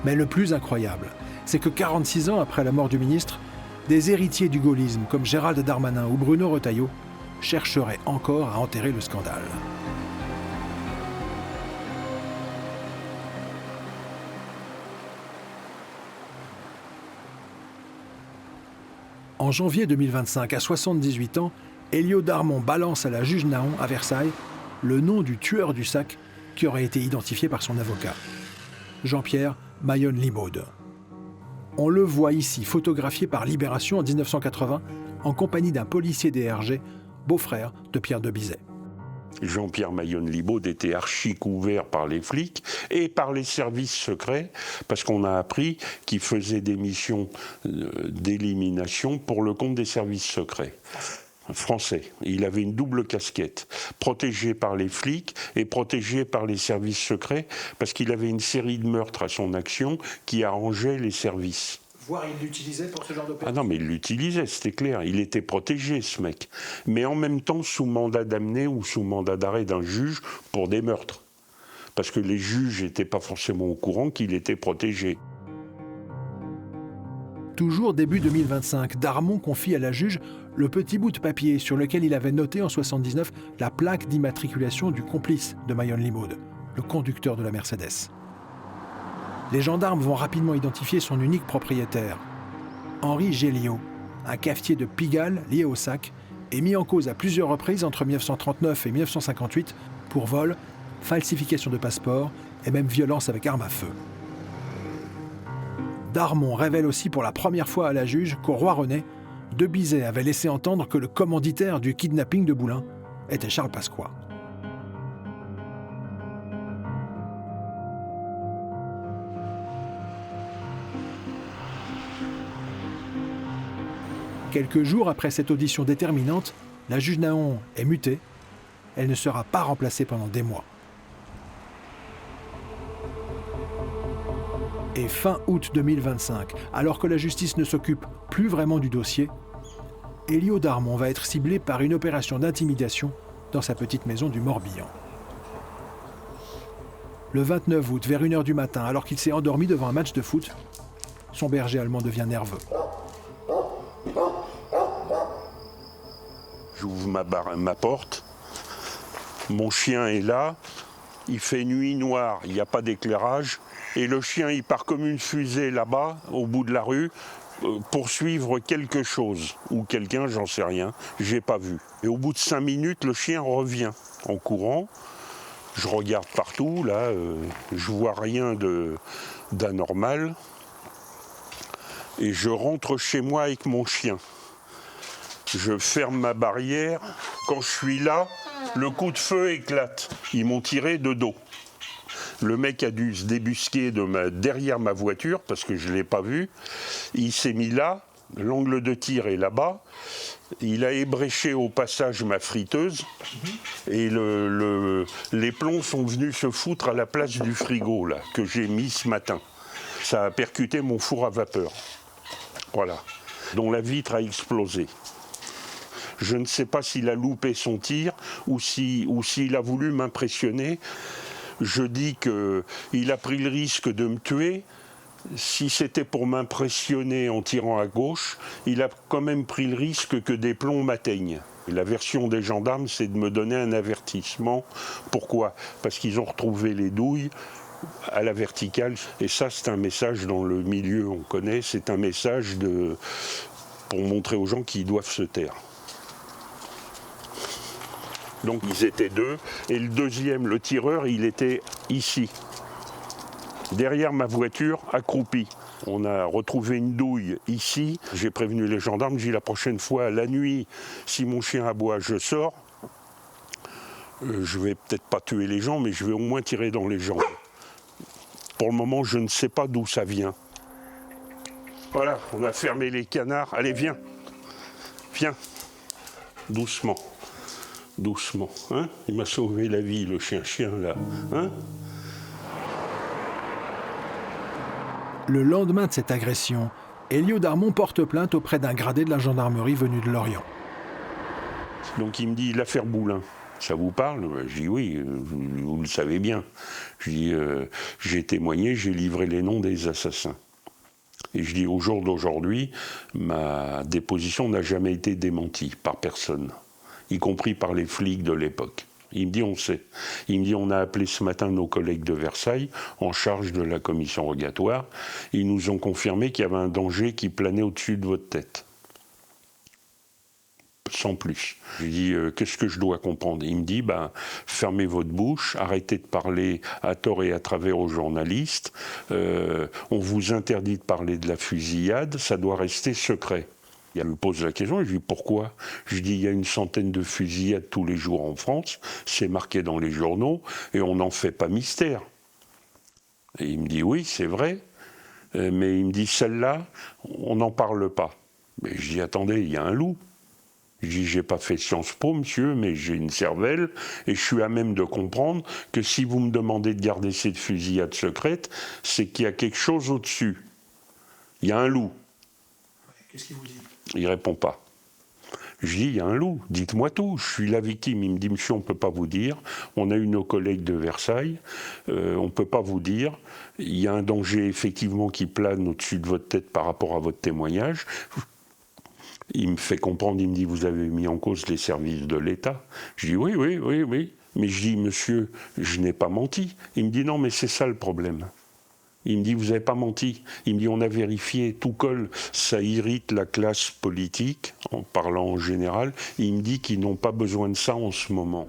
Mais le plus incroyable, c'est que 46 ans après la mort du ministre, des héritiers du gaullisme comme Gérald Darmanin ou Bruno Retailleau chercheraient encore à enterrer le scandale. En janvier 2025, à 78 ans, Elio Darmon balance à la juge Nahon à Versailles le nom du tueur du sac qui aurait été identifié par son avocat, Jean-Pierre Mayonne-Libaud. On le voit ici photographié par Libération en 1980 en compagnie d'un policier DRG, beau-frère de Pierre de Bizet. Jean-Pierre Mayonne-Libaud était archi couvert par les flics et par les services secrets, parce qu'on a appris qu'il faisait des missions d'élimination pour le compte des services secrets français. Il avait une double casquette, protégé par les flics et protégé par les services secrets, parce qu'il avait une série de meurtres à son action qui arrangeait les services. Voire il l'utilisait pour ce genre d'opération. Ah non, mais il l'utilisait, c'était clair. Il était protégé, ce mec. Mais en même temps, sous mandat d'amener ou sous mandat d'arrêt d'un juge pour des meurtres. Parce que les juges n'étaient pas forcément au courant qu'il était protégé. Toujours début 2025, Darmon confie à la juge le petit bout de papier sur lequel il avait noté en 1979 la plaque d'immatriculation du complice de Mayonne-Libaud, le conducteur de la Mercedes. Les gendarmes vont rapidement identifier son unique propriétaire, Henri Géliot, un cafetier de Pigalle lié au sac et mis en cause à plusieurs reprises entre 1939 et 1958 pour vol, falsification de passeport et même violence avec arme à feu. Darmon révèle aussi pour la première fois à la juge qu'au roi René, de Bizet avait laissé entendre que le commanditaire du kidnapping de Boulin était Charles Pasqua. Quelques jours après cette audition déterminante, la juge Nahon est mutée. Elle ne sera pas remplacée pendant des mois. Et fin août 2025, alors que la justice ne s'occupe plus vraiment du dossier, Elio Darmon va être ciblé par une opération d'intimidation dans sa petite maison du Morbihan. Le 29 août, vers 1h du matin, alors qu'il s'est endormi devant un match de foot, son berger allemand devient nerveux. J'ouvre ma porte, mon chien est là, il fait nuit noire, il n'y a pas d'éclairage, et le chien il part comme une fusée là-bas, au bout de la rue, pour suivre quelque chose, ou quelqu'un, j'en sais rien, j'ai pas vu. Et au bout de 5 minutes, le chien revient en courant, je regarde partout, là, je vois rien d'anormal, et je rentre chez moi avec mon chien. Je ferme ma barrière. Quand je suis là, le coup de feu éclate. Ils m'ont tiré de dos. Le mec a dû se débusquer derrière ma voiture, parce que je ne l'ai pas vu. Il s'est mis là, l'angle de tir est là-bas. Il a ébréché au passage ma friteuse. Et les plombs sont venus se foutre à la place du frigo là, que j'ai mis ce matin. Ça a percuté mon four à vapeur. Voilà. Dont la vitre a explosé. Je ne sais pas s'il a loupé son tir ou s'il a voulu m'impressionner. Je dis qu'il a pris le risque de me tuer. Si c'était pour m'impressionner en tirant à gauche, il a quand même pris le risque que des plombs m'atteignent. La version des gendarmes, c'est de me donner un avertissement. Pourquoi ? Parce qu'ils ont retrouvé les douilles à la verticale. Et ça, c'est un message dans le milieu, on connaît. C'est un message pour montrer aux gens qu'ils doivent se taire. Donc ils étaient 2, et le deuxième, le tireur, il était ici, derrière ma voiture, accroupi. On a retrouvé une douille ici, j'ai prévenu les gendarmes, j'ai dit la prochaine fois, la nuit, si mon chien aboie, je sors. Je vais peut-être pas tuer les gens, mais je vais au moins tirer dans les jambes. Pour le moment, je ne sais pas d'où ça vient. Voilà, on a fermé les canards. Allez, viens. Viens. Doucement. Doucement, hein? Il m'a sauvé la vie, le chien là, hein? Le lendemain de cette agression, Elio Darmon porte plainte auprès d'un gradé de la gendarmerie venu de Lorient. Donc il me dit l'affaire Boulin. Ça vous parle? Je dis oui, vous le savez bien. Je dis j'ai témoigné, j'ai livré les noms des assassins. Et je dis au jour d'aujourd'hui, ma déposition n'a jamais été démentie par personne, y compris par les flics de l'époque. Il me dit on sait. Il me dit on a appelé ce matin nos collègues de Versailles en charge de la commission rogatoire. Ils nous ont confirmé qu'il y avait un danger qui planait au-dessus de votre tête. Sans plus. Je lui dis qu'est-ce que je dois comprendre? Il me dit fermez votre bouche, arrêtez de parler à tort et à travers aux journalistes. On vous interdit de parler de la fusillade, ça doit rester secret. Il me pose la question, je lui dis pourquoi? Je lui dis il y a une centaine de fusillades tous les jours en France, c'est marqué dans les journaux et on n'en fait pas mystère. Et il me dit oui, c'est vrai, mais il me dit celle-là, on n'en parle pas. Mais je dis attendez, il y a un loup. Je dis, j'ai pas fait Sciences Po, monsieur, mais j'ai une cervelle, et je suis à même de comprendre que si vous me demandez de garder cette fusillade secrète, c'est qu'il y a quelque chose au-dessus. Il y a un loup. Qu'est-ce qu'il vous dit? Il répond pas. Je dis, il y a un loup, dites-moi tout, je suis la victime. Il me dit, monsieur, on ne peut pas vous dire, on a eu nos collègues de Versailles, on ne peut pas vous dire, il y a un danger effectivement qui plane au-dessus de votre tête par rapport à votre témoignage. Il me fait comprendre, il me dit, vous avez mis en cause les services de l'État. Je dis, oui. Mais je dis, monsieur, je n'ai pas menti. Il me dit, non, mais c'est ça le problème. Il me dit, vous n'avez pas menti. Il me dit, on a vérifié, tout colle, ça irrite la classe politique, en parlant en général. Il me dit qu'ils n'ont pas besoin de ça en ce moment.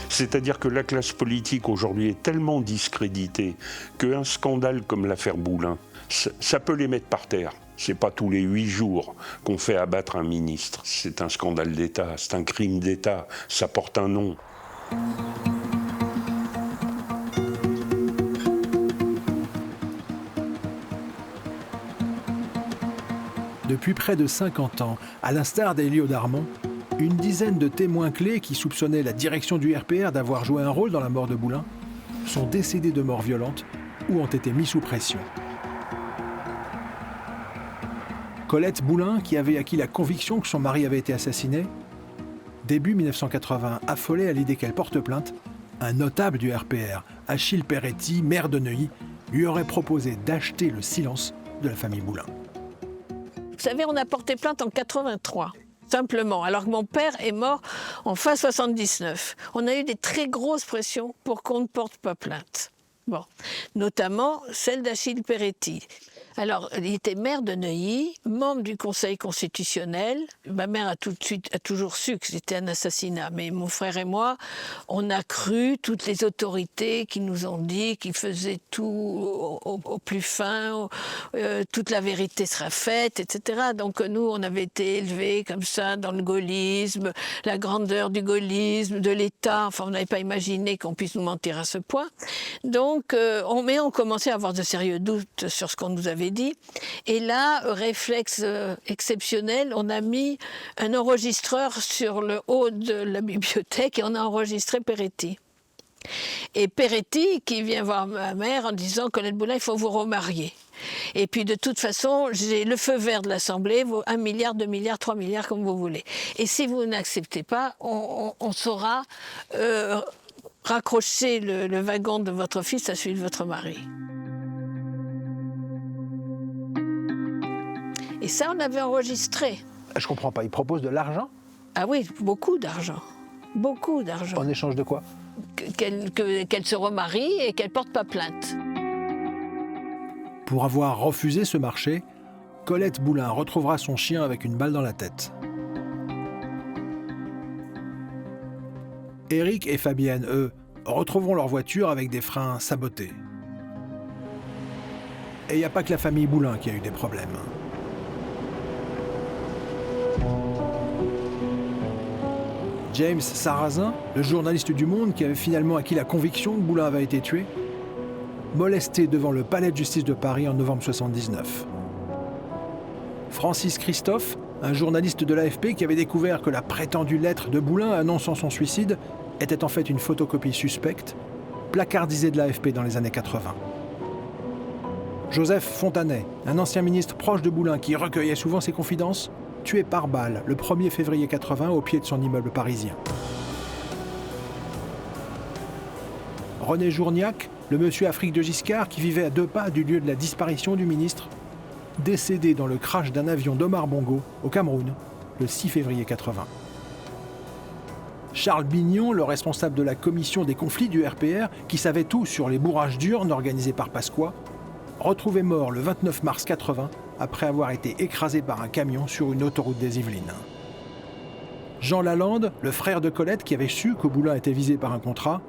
C'est-à-dire que la classe politique aujourd'hui est tellement discréditée qu'un scandale comme l'affaire Boulin, ça peut les mettre par terre. C'est pas tous les 8 jours qu'on fait abattre un ministre. C'est un scandale d'État, c'est un crime d'État, ça porte un nom. Depuis près de 50 ans, à l'instar d'Élie Darmon, une dizaine de témoins clés qui soupçonnaient la direction du RPR d'avoir joué un rôle dans la mort de Boulin sont décédés de mort violente ou ont été mis sous pression. Colette Boulin, qui avait acquis la conviction que son mari avait été assassiné, début 1980, affolée à l'idée qu'elle porte plainte, un notable du RPR, Achille Peretti, maire de Neuilly, lui aurait proposé d'acheter le silence de la famille Boulin. Vous savez, on a porté plainte en 83. Simplement, alors que mon père est mort en fin 79. On a eu des très grosses pressions pour qu'on ne porte pas plainte. Bon, notamment celle d'Achille Peretti. Alors, il était maire de Neuilly, membre du Conseil constitutionnel. Ma mère a toujours su que c'était un assassinat. Mais mon frère et moi, on a cru toutes les autorités qui nous ont dit qu'ils faisaient tout au plus fin, toute la vérité sera faite, etc. Donc nous, on avait été élevés comme ça dans le gaullisme, la grandeur du gaullisme, de l'État. Enfin, on n'avait pas imaginé qu'on puisse nous mentir à ce point. Donc, on commençait à avoir de sérieux doutes sur ce qu'on nous avait dit. Et là, réflexe exceptionnel, on a mis un enregistreur sur le haut de la bibliothèque et on a enregistré Peretti. Et Peretti qui vient voir ma mère en disant « Colette Boulin, il faut vous remarier ». Et puis de toute façon, j'ai le feu vert de l'Assemblée, 1 milliard, 2 milliards, 3 milliards, comme vous voulez. Et si vous n'acceptez pas, on saura raccrocher le wagon de votre fils à celui de votre mari. Et ça, on avait enregistré. Je comprends pas, il propose de l'argent? Ah oui, beaucoup d'argent. Beaucoup d'argent. En échange de quoi? Qu'elle se remarie et qu'elle porte pas plainte. Pour avoir refusé ce marché, Colette Boulin retrouvera son chien avec une balle dans la tête. Éric et Fabienne, eux, retrouveront leur voiture avec des freins sabotés. Et il n'y a pas que la famille Boulin qui a eu des problèmes. James Sarrazin, le journaliste du Monde qui avait finalement acquis la conviction que Boulin avait été tué, molesté devant le palais de justice de Paris en novembre 1979. Francis Christophe, un journaliste de l'AFP qui avait découvert que la prétendue lettre de Boulin annonçant son suicide était en fait une photocopie suspecte, placardisée de l'AFP dans les années 80. Joseph Fontanet, un ancien ministre proche de Boulin qui recueillait souvent ses confidences, tué par balle le 1er février 80 au pied de son immeuble parisien. René Journiac, le monsieur Afrique de Giscard qui vivait à 2 pas du lieu de la disparition du ministre, décédé dans le crash d'un avion d'Omar Bongo au Cameroun le 6 février 80. Charles Bignon, le responsable de la commission des conflits du RPR, qui savait tout sur les bourrages d'urnes organisés par Pasqua, retrouvé mort le 29 mars 80 après avoir été écrasé par un camion sur une autoroute des Yvelines. Jean Lalande, le frère de Colette qui avait su que Boulin était visé par un contrat,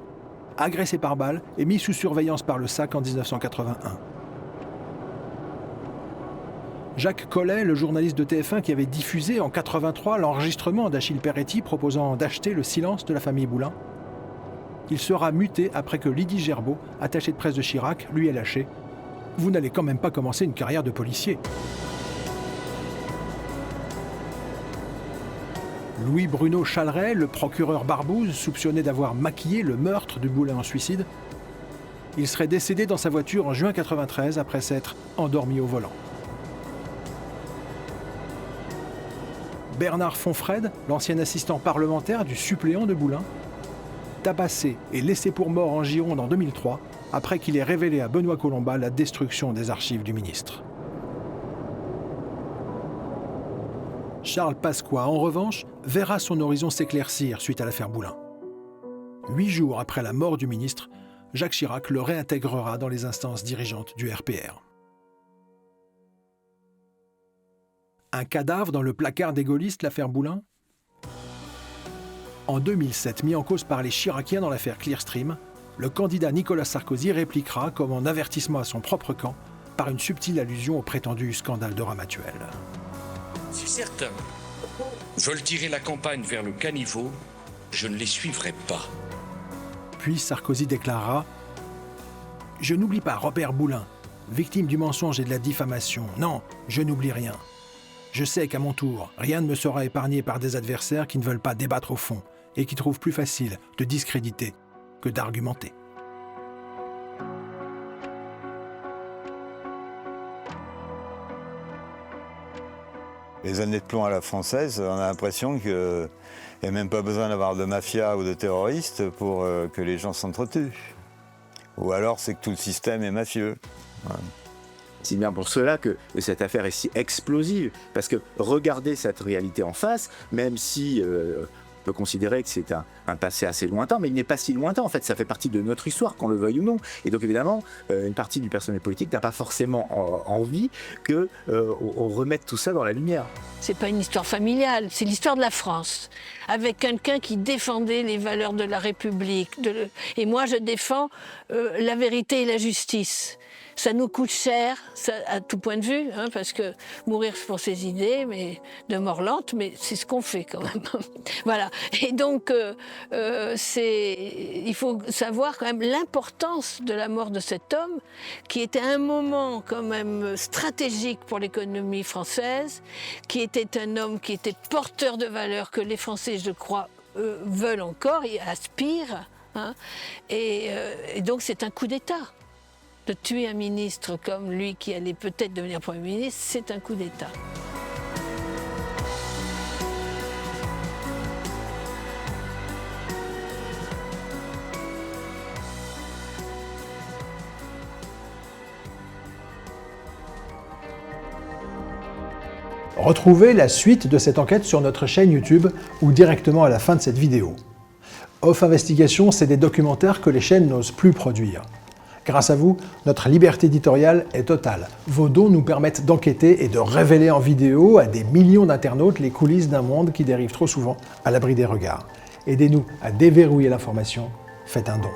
agressé par balle et mis sous surveillance par le SAC en 1981. Jacques Collet, le journaliste de TF1 qui avait diffusé en 83 l'enregistrement d'Achille Peretti proposant d'acheter le silence de la famille Boulin. Il sera muté après que Lydie Gerbeau, attachée de presse de Chirac, lui ait lâché. Vous n'allez quand même pas commencer une carrière de policier. Louis-Bruno Chaleret, le procureur Barbouze, soupçonné d'avoir maquillé le meurtre de Boulin en suicide. Il serait décédé dans sa voiture en juin 93 après s'être endormi au volant. Bernard Fonfred, l'ancien assistant parlementaire du suppléant de Boulin, tabassé et laissé pour mort en Gironde en 2003, après qu'il ait révélé à Benoît Colomba la destruction des archives du ministre. Charles Pasqua, en revanche, verra son horizon s'éclaircir suite à l'affaire Boulin. 8 jours après la mort du ministre, Jacques Chirac le réintégrera dans les instances dirigeantes du RPR. Un cadavre dans le placard des gaullistes, l'affaire Boulin ? En 2007, mis en cause par les Chiraciens dans l'affaire Clearstream, le candidat Nicolas Sarkozy répliquera comme en avertissement à son propre camp par une subtile allusion au prétendu scandale de Ramatuelle. Si certains veulent tirer la campagne vers le caniveau, je ne les suivrai pas. Puis Sarkozy déclarera « Je n'oublie pas Robert Boulin, victime du mensonge et de la diffamation. Non, je n'oublie rien. Je sais qu'à mon tour, rien ne me sera épargné par des adversaires qui ne veulent pas débattre au fond et qui trouvent plus facile de discréditer que d'argumenter. » Les années de plomb à la française, on a l'impression qu'il n'y a même pas besoin d'avoir de mafia ou de terroristes pour que les gens s'entretuent. Ou alors c'est que tout le système est mafieux. Ouais. C'est bien pour cela que cette affaire est si explosive, parce que regardez cette réalité en face, même si on peut considérer que c'est un passé assez lointain, mais il n'est pas si lointain, en fait, ça fait partie de notre histoire, qu'on le veuille ou non. Et donc évidemment, une partie du personnel politique n'a pas forcément envie qu'on remette tout ça dans la lumière. C'est pas une histoire familiale, c'est l'histoire de la France, avec quelqu'un qui défendait les valeurs de la République. Et moi, je défends la vérité et la justice. Ça nous coûte cher, ça, à tout point de vue, hein, parce que mourir pour ses idées, mais de mort lente, mais c'est ce qu'on fait quand même. Voilà. Et donc, il faut savoir quand même l'importance de la mort de cet homme, qui était un moment quand même stratégique pour l'économie française, qui était un homme qui était porteur de valeurs que les Français, je crois, veulent encore et aspirent. Hein, et donc, c'est un coup d'État. De tuer un ministre comme lui qui allait peut-être devenir Premier ministre, c'est un coup d'État. Retrouvez la suite de cette enquête sur notre chaîne YouTube ou directement à la fin de cette vidéo. Off Investigation, c'est des documentaires que les chaînes n'osent plus produire. Grâce à vous, notre liberté éditoriale est totale. Vos dons nous permettent d'enquêter et de révéler en vidéo à des millions d'internautes les coulisses d'un monde qui dérive trop souvent à l'abri des regards. Aidez-nous à déverrouiller l'information, faites un don.